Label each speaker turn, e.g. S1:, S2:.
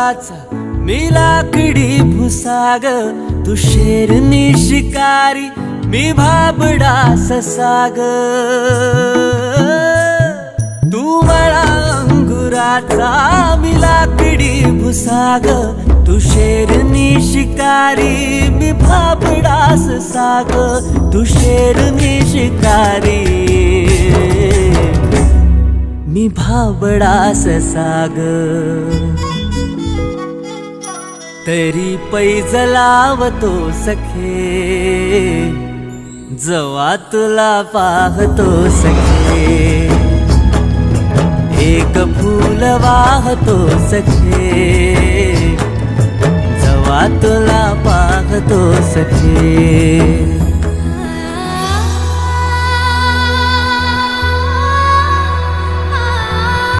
S1: अंगुराचा मी लाकडी भुसाग, तू शेरनी शिकारी मी भाबडा ससाग. तू मला अंगुराचा मी लाकडी भुसाग, तू शेरनी शिकारी मी भाबडा ससाग. तू शेरनी शिकारी मी भाबडा ससाग. तरी पैज लावतो सखे, जवा तुला पाहतो सखे. एक फूल वाहतो सखे, जवा तुला पाहतो सखे.